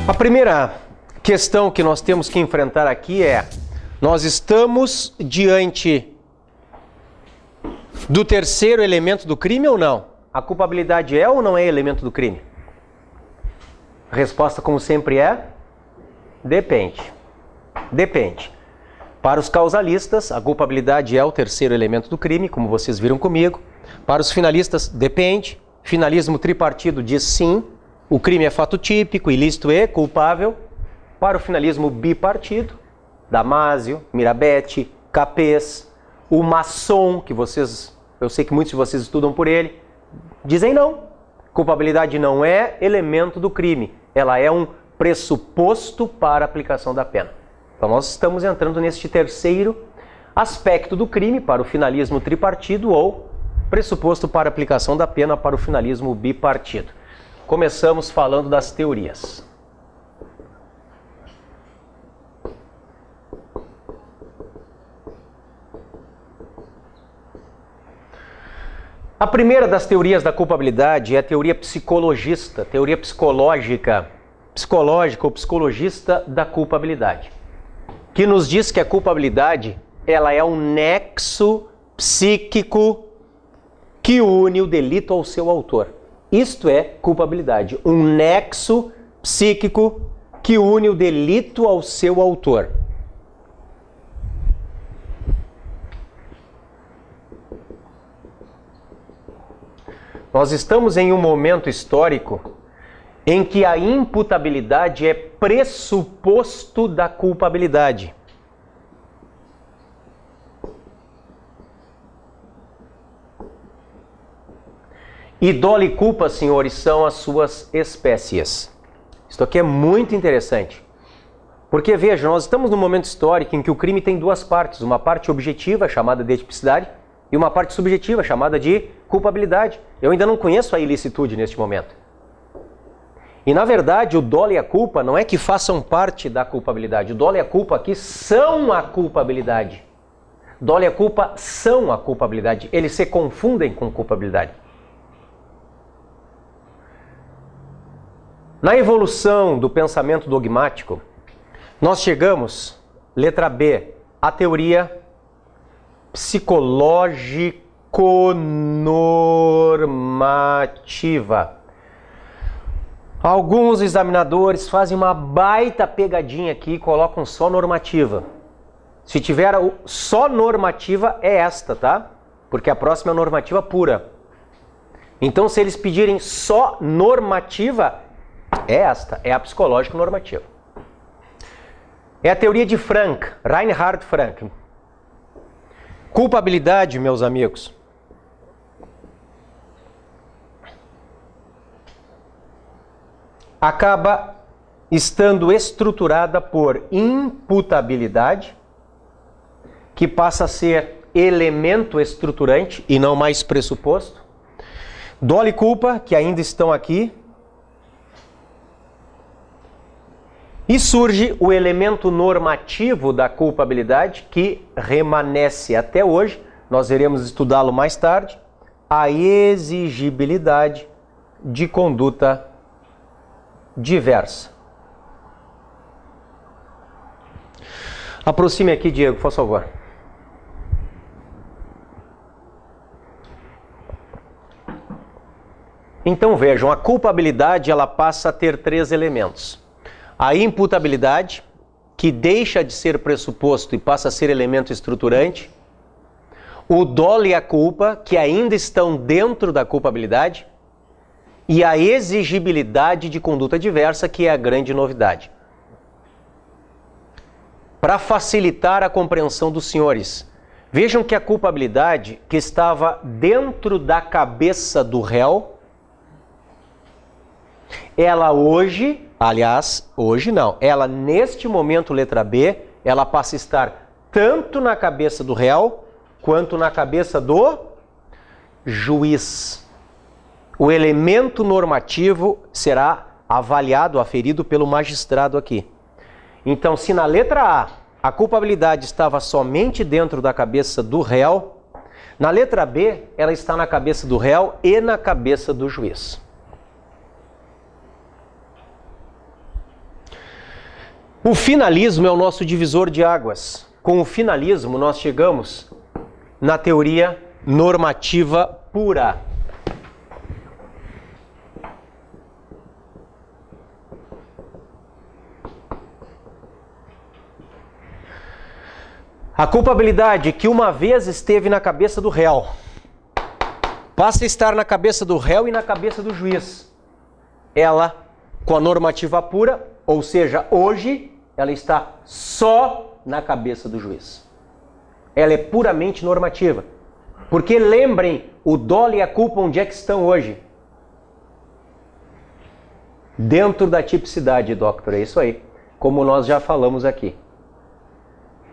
A primeira questão que nós temos que enfrentar aqui é: nós estamos diante do terceiro elemento do crime ou não? A culpabilidade é ou não é elemento do crime? A resposta, como sempre, é: depende. Depende. Para os causalistas, a culpabilidade é o terceiro elemento do crime, como vocês viram comigo. Para os finalistas, depende. Finalismo tripartido diz sim, o crime é fato típico, ilícito e culpável. Para o finalismo bipartido, Damásio, Mirabete, Capês, o Masson, que eu sei que muitos de vocês estudam por ele, dizem não. Culpabilidade não é elemento do crime, ela é um pressuposto para a aplicação da pena. Então nós estamos entrando neste terceiro aspecto do crime para o finalismo tripartido ou pressuposto para a aplicação da pena para o finalismo bipartido. Começamos falando das teorias. A primeira das teorias da culpabilidade é a teoria psicologista, teoria psicológica ou psicologista da culpabilidade, que nos diz que a culpabilidade ela é um nexo psíquico que une o delito ao seu autor. Isto é culpabilidade, um nexo psíquico que une o delito ao seu autor. Nós estamos em um momento histórico em que a imputabilidade é pressuposto da culpabilidade. E dolo e culpa, senhores, são as suas espécies. Isto aqui é muito interessante. Porque, veja, nós estamos num momento histórico em que o crime tem duas partes. Uma parte objetiva, chamada de tipicidade, e uma parte subjetiva, chamada de culpabilidade. Eu ainda não conheço a ilicitude neste momento. E, na verdade, o dolo e a culpa não é que façam parte da culpabilidade. O dolo e a culpa aqui são a culpabilidade. Dolo e a culpa são a culpabilidade. Eles se confundem com culpabilidade. Na evolução do pensamento dogmático, nós chegamos, letra B, à teoria psicológico-normativa. Alguns examinadores fazem uma baita pegadinha aqui e colocam só normativa. Se tiver só normativa, é esta, tá? Porque a próxima é normativa pura. Então, se eles pedirem só normativa, é esta, é a psicológico-normativa. É a teoria de Frank, Reinhard Frank. Culpabilidade, meus amigos, acaba estando estruturada por imputabilidade, que passa a ser elemento estruturante e não mais pressuposto. Dolo e culpa, que ainda estão aqui. E surge o elemento normativo da culpabilidade, que remanesce até hoje, nós iremos estudá-lo mais tarde, a exigibilidade de conduta diversa. Aproxime aqui, Diego, por favor. Então vejam, a culpabilidade ela passa a ter três elementos. A imputabilidade, que deixa de ser pressuposto e passa a ser elemento estruturante. O dolo e a culpa, que ainda estão dentro da culpabilidade. E a exigibilidade de conduta diversa, que é a grande novidade. Para facilitar a compreensão dos senhores, vejam que a culpabilidade que estava dentro da cabeça do réu, ela hoje, aliás, hoje não, ela neste momento, letra B, ela passa a estar tanto na cabeça do réu, quanto na cabeça do juiz. O elemento normativo será avaliado, aferido pelo magistrado aqui. Então, se na letra A culpabilidade estava somente dentro da cabeça do réu, na letra B ela está na cabeça do réu e na cabeça do juiz. O finalismo é o nosso divisor de águas. Com o finalismo, nós chegamos na teoria normativa pura. A culpabilidade que uma vez esteve na cabeça do réu passa a estar na cabeça do réu e na cabeça do juiz. Ela, com a normativa pura, ou seja, hoje, ela está só na cabeça do juiz. Ela é puramente normativa. Porque lembrem, o dolo e a culpa onde é que estão hoje? Dentro da tipicidade, Doctor, é isso aí. Como nós já falamos aqui.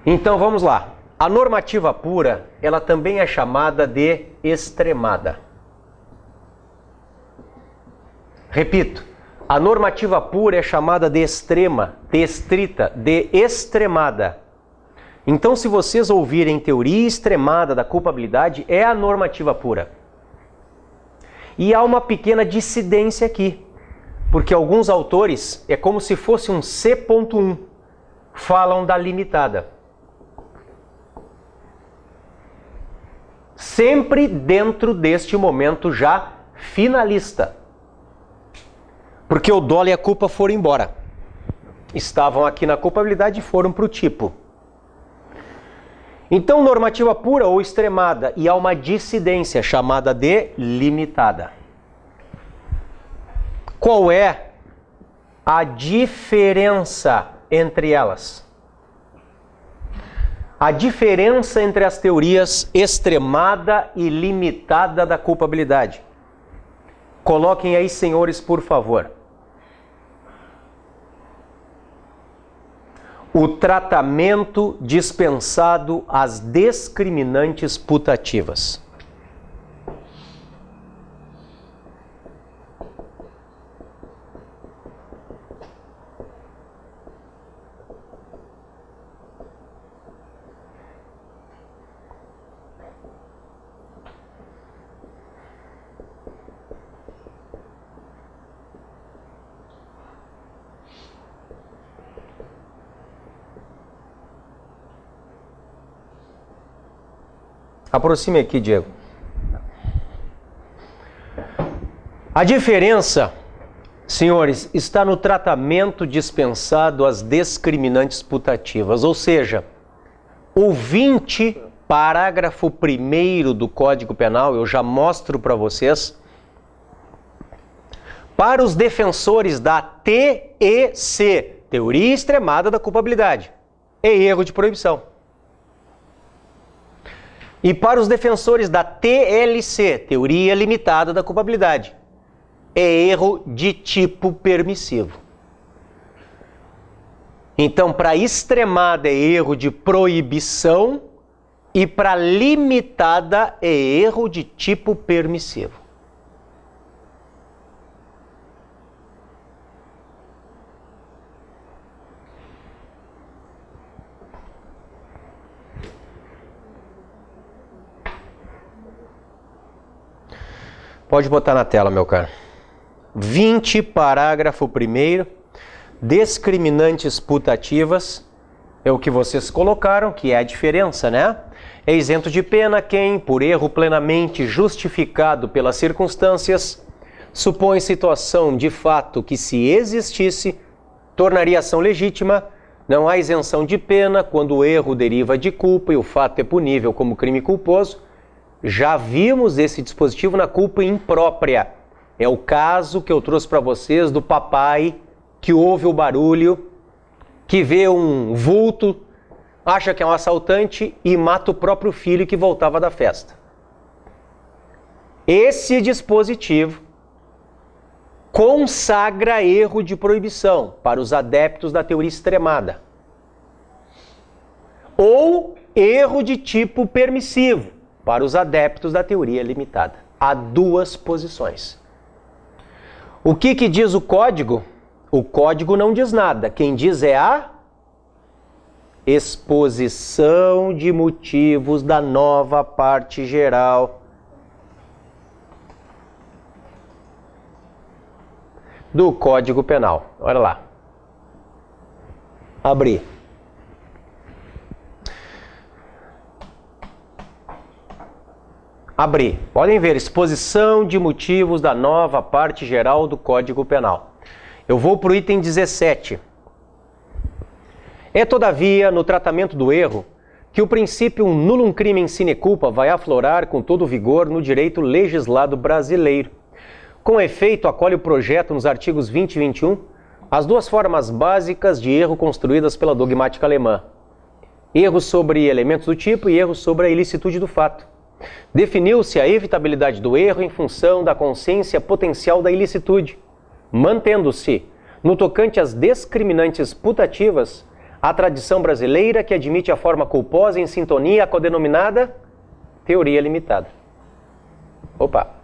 Então vamos lá. A normativa pura, ela também é chamada de extremada. Repito, a normativa pura é chamada de extrema, de estrita, de extremada. Então, se vocês ouvirem teoria extremada da culpabilidade, é a normativa pura. E há uma pequena dissidência aqui, porque alguns autores, é como se fosse um C.1, falam da limitada. Sempre dentro deste momento já finalista. Porque o dolo e a culpa foram embora. Estavam aqui na culpabilidade e foram para o tipo. Então, normativa pura ou extremada, e há uma dissidência chamada de limitada. Qual é a diferença entre elas? A diferença entre as teorias extremada e limitada da culpabilidade. Coloquem aí, senhores, por favor. O tratamento dispensado às discriminantes putativas. Aproxime aqui, Diego. A diferença, senhores, está no tratamento dispensado às discriminantes putativas, ou seja, o 20, parágrafo 1º do Código Penal, eu já mostro para vocês, para os defensores da TEC, Teoria Extremada da Culpabilidade, é erro de proibição. E para os defensores da TLC, Teoria Limitada da Culpabilidade, é erro de tipo permissivo. Então, para extremada é erro de proibição e para limitada é erro de tipo permissivo. Pode botar na tela, meu caro. 20, parágrafo 1º, discriminantes putativas, é o que vocês colocaram, que é a diferença, né? É isento de pena quem, por erro plenamente justificado pelas circunstâncias, supõe situação de fato que, se existisse, tornaria ação legítima. Não há isenção de pena quando o erro deriva de culpa e o fato é punível como crime culposo. Já vimos esse dispositivo na culpa imprópria. É o caso que eu trouxe para vocês do papai que ouve o barulho, que vê um vulto, acha que é um assaltante e mata o próprio filho que voltava da festa. Esse dispositivo consagra erro de proibição para os adeptos da teoria extremada. Ou erro de tipo permissivo para os adeptos da teoria limitada. Há duas posições. O que diz o código? O código não diz nada. Quem diz é a exposição de motivos da nova parte geral do Código Penal. Olha lá. Abrir. Abrir. Podem ver, exposição de motivos da nova parte geral do Código Penal. Eu vou para o item 17. É, todavia, no tratamento do erro, que o princípio nullum crimen sine culpa vai aflorar com todo vigor no direito legislado brasileiro. Com efeito, acolhe o projeto nos artigos 20 e 21 as duas formas básicas de erro construídas pela dogmática alemã. Erro sobre elementos do tipo e erro sobre a ilicitude do fato. Definiu-se a evitabilidade do erro em função da consciência potencial da ilicitude, mantendo-se, no tocante às discriminantes putativas, a tradição brasileira que admite a forma culposa em sintonia com a denominada teoria limitada. Opa!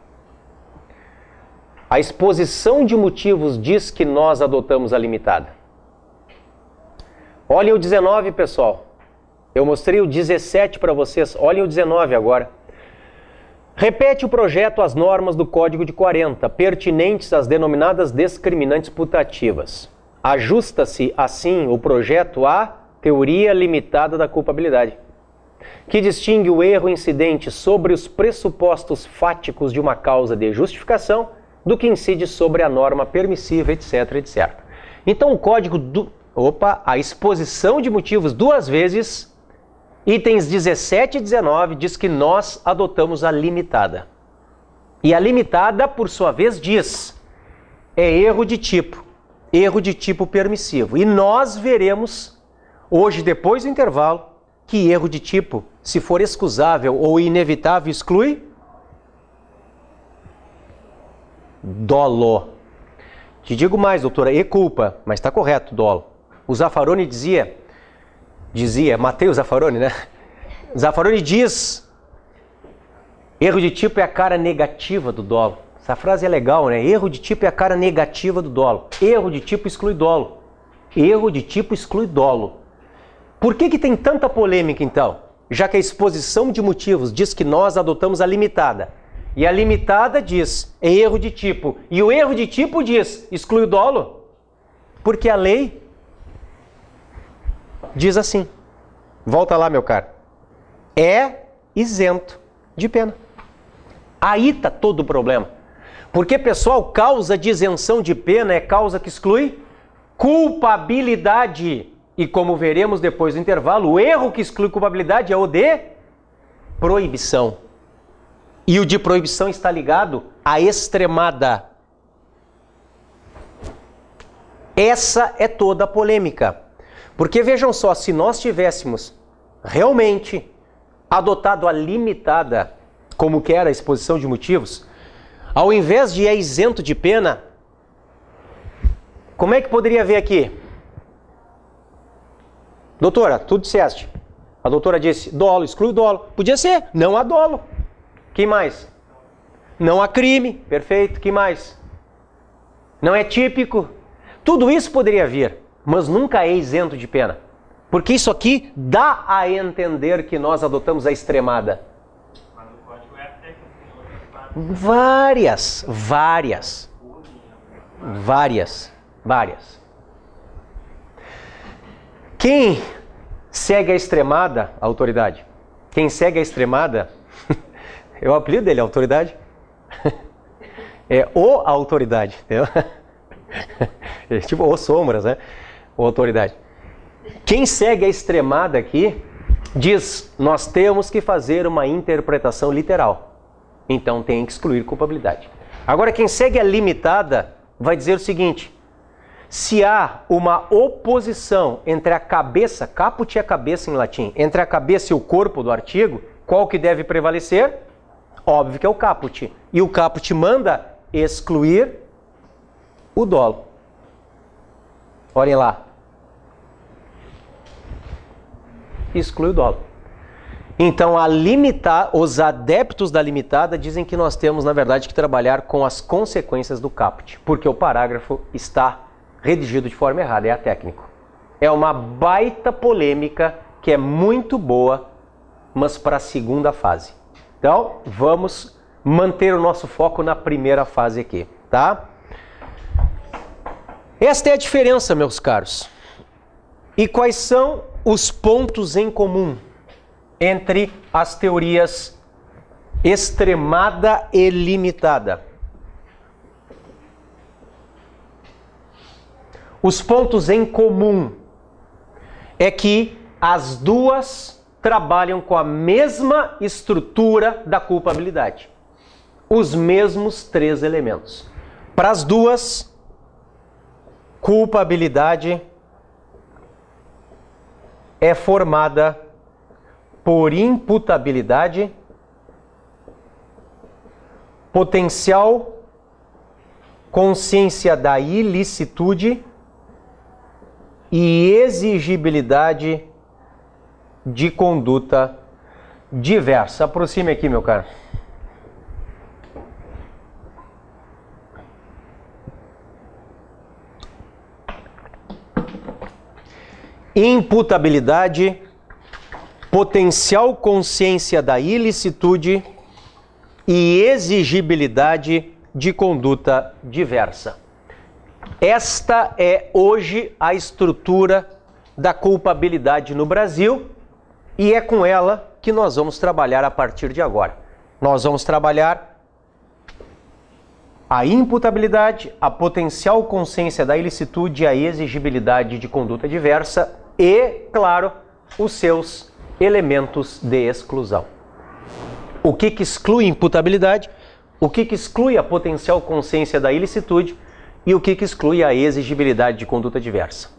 A exposição de motivos diz que nós adotamos a limitada. Olhem o 19, pessoal. Eu mostrei o 17 para vocês. Olhem o 19 agora. Repete o projeto as normas do Código de 40, pertinentes às denominadas discriminantes putativas. Ajusta-se, assim, o projeto à teoria limitada da culpabilidade, que distingue o erro incidente sobre os pressupostos fáticos de uma causa de justificação do que incide sobre a norma permissiva, etc, etc. Então o código a exposição de motivos duas vezes, itens 17 e 19, diz que nós adotamos a limitada. E a limitada, por sua vez, diz, é erro de tipo permissivo. E nós veremos, hoje, depois do intervalo, que erro de tipo, se for excusável ou inevitável, exclui dolo. Te digo mais, doutora, e culpa, mas está correto, dolo. O Zaffaroni dizia, Matheus Zaffaroni, né? Zaffaroni diz, erro de tipo é a cara negativa do dolo. Essa frase é legal, né? Erro de tipo é a cara negativa do dolo. Erro de tipo exclui dolo. Erro de tipo exclui dolo. Por que tem tanta polêmica, então? Já que a exposição de motivos diz que nós adotamos a limitada. E a limitada diz, é erro de tipo. E o erro de tipo diz, exclui o dolo. Porque a lei diz assim. Volta lá, meu caro. É isento de pena. Aí está todo o problema. Porque, pessoal, causa de isenção de pena é causa que exclui culpabilidade. E como veremos depois do intervalo, o erro que exclui culpabilidade é o de proibição. E o de proibição está ligado à extremada. Essa é toda a polêmica. Porque vejam só, se nós tivéssemos realmente adotado a limitada, como que era a exposição de motivos, ao invés de é isento de pena, como é que poderia haver aqui? Doutora, tu disseste. A doutora disse, dolo, exclui o dolo. Podia ser, não há dolo. Que mais? Não há crime, perfeito. Que mais? Não é típico. Tudo isso poderia vir, mas nunca é isento de pena. Porque isso aqui dá a entender que nós adotamos a extremada. Mas o código é até que Várias. Quem segue a extremada, a autoridade. Quem segue a extremada, é o apelido dele, a autoridade. É o autoridade, entendeu? É tipo o sombras, né? O autoridade. Quem segue a extremada aqui, diz, nós temos que fazer uma interpretação literal. Então tem que excluir culpabilidade. Agora quem segue a limitada vai dizer o seguinte, se há uma oposição entre a cabeça, caput é cabeça em latim, entre a cabeça e o corpo do artigo, qual que deve prevalecer? Óbvio que é o caput. E o caput manda excluir o dolo. Olhem lá. Exclui o dolo. Então, os adeptos da limitada dizem que nós temos, na verdade, que trabalhar com as consequências do caput, porque o parágrafo está redigido de forma errada, é a técnico. É uma baita polêmica que é muito boa, mas para a segunda fase. Então, vamos manter o nosso foco na primeira fase aqui, tá? Esta é a diferença, meus caros. E quais são os pontos em comum entre as teorias extremada e limitada? Os pontos em comum é que as duas trabalham com a mesma estrutura da culpabilidade. Os mesmos 3 elementos. Para as duas, culpabilidade é formada por imputabilidade, potencial consciência da ilicitude e exigibilidade de conduta diversa. Aproxime aqui, meu caro. Imputabilidade, potencial consciência da ilicitude e exigibilidade de conduta diversa. Esta é hoje a estrutura da culpabilidade no Brasil e é com ela que nós vamos trabalhar a partir de agora. Nós vamos trabalhar a imputabilidade, a potencial consciência da ilicitude e a exigibilidade de conduta diversa e, claro, os seus elementos de exclusão. O que exclui imputabilidade, o que exclui a potencial consciência da ilicitude e o que exclui a exigibilidade de conduta diversa.